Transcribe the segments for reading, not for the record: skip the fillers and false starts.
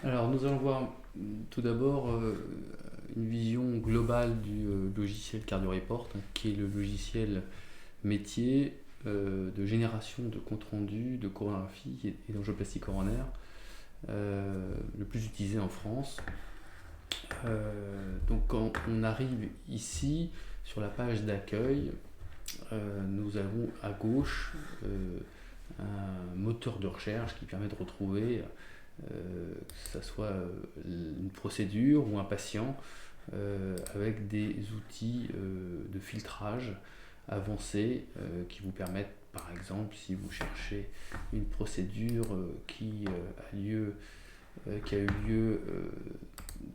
Alors, nous allons voir tout d'abord une vision globale du logiciel CardioReport, hein, qui est le logiciel métier de génération de compte rendu, de coronagraphie et d'angioplastie coronaire, le plus utilisé en France. Donc, quand on arrive ici, sur la page d'accueil, nous avons à gauche un moteur de recherche qui permet de retrouver que ce soit une procédure ou un patient, avec des outils de filtrage avancés qui vous permettent, par exemple, si vous cherchez une procédure qui a eu lieu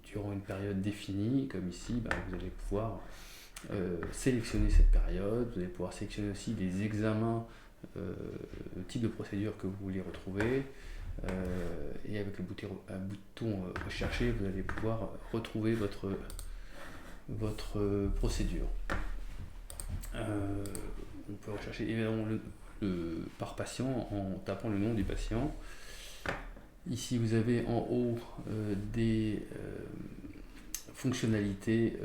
durant une période définie, comme ici, vous allez pouvoir sélectionner cette période, vous allez pouvoir sélectionner aussi les examens, le type de procédure que vous voulez retrouver, et avec le bouton rechercher, vous allez pouvoir retrouver votre procédure. On peut rechercher évidemment par patient en tapant le nom du patient. Ici, vous avez en haut des fonctionnalités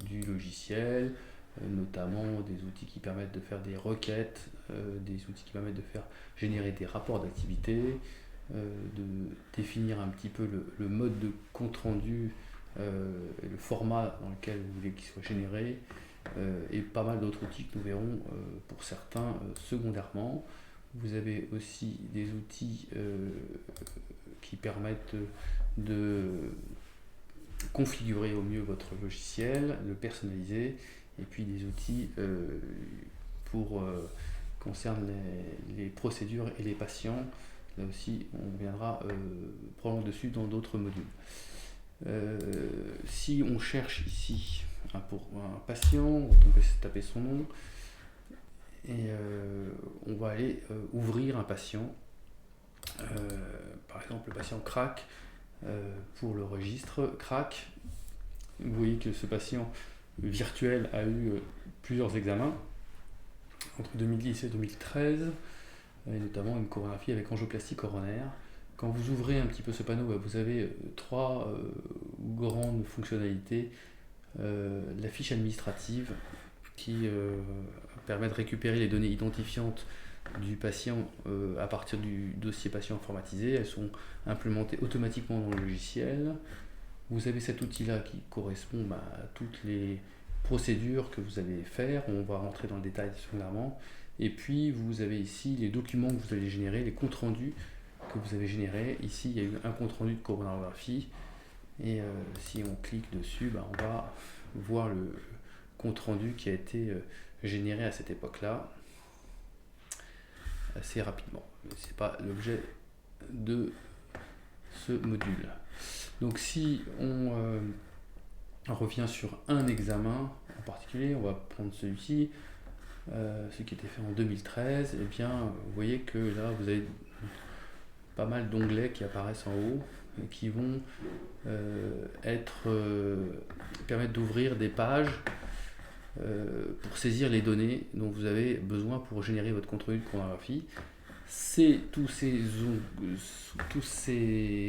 du logiciel, notamment des outils qui permettent de faire des requêtes, des outils qui permettent de faire générer des rapports d'activité, de définir un petit peu le mode de compte rendu, le format dans lequel vous voulez qu'il soit généré, et pas mal d'autres outils que nous verrons pour certains secondairement. Vous avez aussi des outils qui permettent de configurer au mieux votre logiciel, le personnaliser, et puis des outils pour concernent les procédures et les patients. Là aussi, on viendra probablement dessus dans d'autres modules. Si on cherche ici pour un patient, on peut taper son nom et on va aller ouvrir un patient. Par exemple, le patient CRAC, pour le registre CRAC. Vous voyez que ce patient virtuel a eu plusieurs examens entre 2010 et 2013, et notamment une coronagraphie avec angioplastie coronaire. Quand vous ouvrez un petit peu ce panneau, vous avez trois grandes fonctionnalités. La fiche administrative qui permet de récupérer les données identifiantes du patient à partir du dossier patient informatisé. Elles sont implémentées automatiquement dans le logiciel. Vous avez cet outil-là qui correspond à toutes les procédures que vous allez faire. On va rentrer dans le détail secondairement. Et puis vous avez ici les documents que vous allez générer, les comptes rendus que vous avez générés. Ici, il y a eu un compte rendu de coronagraphie. Et si on clique dessus, on va voir le compte rendu qui a été généré à cette époque-là assez rapidement. Mais ce n'est pas l'objet de ce module. Donc si on revient sur un examen en particulier, on va prendre celui-ci, ce qui était fait en 2013, et bien vous voyez que là vous avez pas mal d'onglets qui apparaissent en haut et qui vont permettre d'ouvrir des pages pour saisir les données dont vous avez besoin pour générer votre compte rendu de coronagraphie. C'est tous ces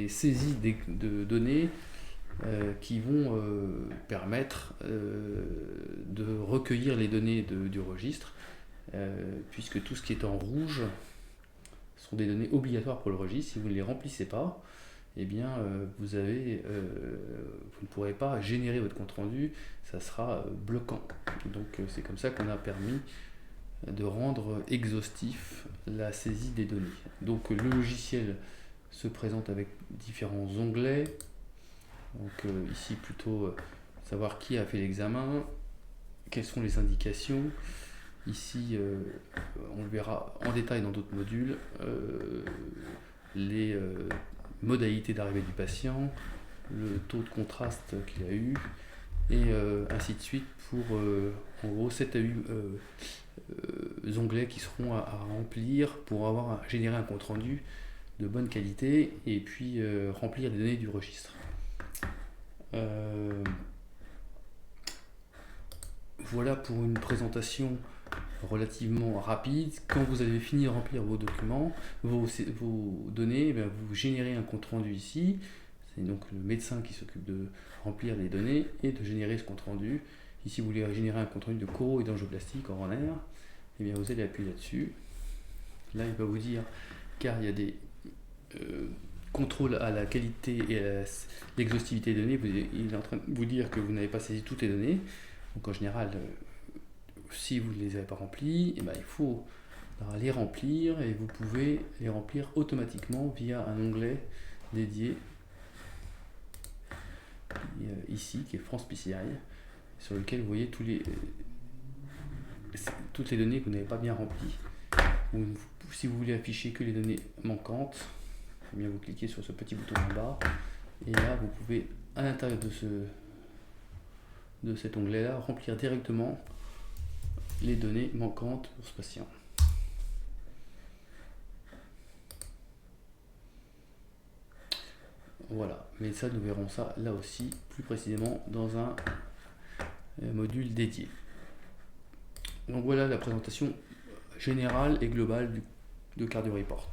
saisies de données qui vont permettre de recueillir les données du registre, puisque tout ce qui est en rouge sont des données obligatoires pour le registre. Si vous ne les remplissez pas, eh bien, vous ne pourrez pas générer votre compte rendu, ça sera bloquant. Donc c'est comme ça qu'on a permis de rendre exhaustif la saisie des données. Donc le logiciel se présente avec différents onglets. Donc ici plutôt savoir qui a fait l'examen, quelles sont les indications. Ici on le verra en détail dans d'autres modules, les modalités d'arrivée du patient, le taux de contraste qu'il a eu, et ainsi de suite pour en gros 7 à 8 onglets qui seront à remplir pour générer un compte rendu de bonne qualité et puis remplir les données du registre. Voilà pour une présentation relativement rapide. Quand vous avez fini de remplir vos documents, vos données, vous générez un compte rendu ici. c'est donc le médecin qui s'occupe de remplir les données et de générer ce compte rendu. Ici, vous voulez générer un compte rendu de choro et d'angioplastie coronaire, et bien vous allez appuyer là-dessus. Là, il va vous dire, car il y a des contrôles à la qualité et à l'exhaustivité des données, il est en train de vous dire que vous n'avez pas saisi toutes les données. Donc en général, si vous ne les avez pas remplies, il faut les remplir, et vous pouvez les remplir automatiquement via un onglet dédié ici, qui est France PCI, sur lequel vous voyez toutes les données que vous n'avez pas bien remplies. Ou si vous voulez afficher que les données manquantes, eh bien vous cliquez sur ce petit bouton en bas, et là vous pouvez, à l'intérieur de cet onglet là, remplir directement les données manquantes pour ce patient. Voilà, mais ça nous verrons ça là aussi plus précisément dans un module dédié. Donc voilà la présentation générale et globale de CardioReport.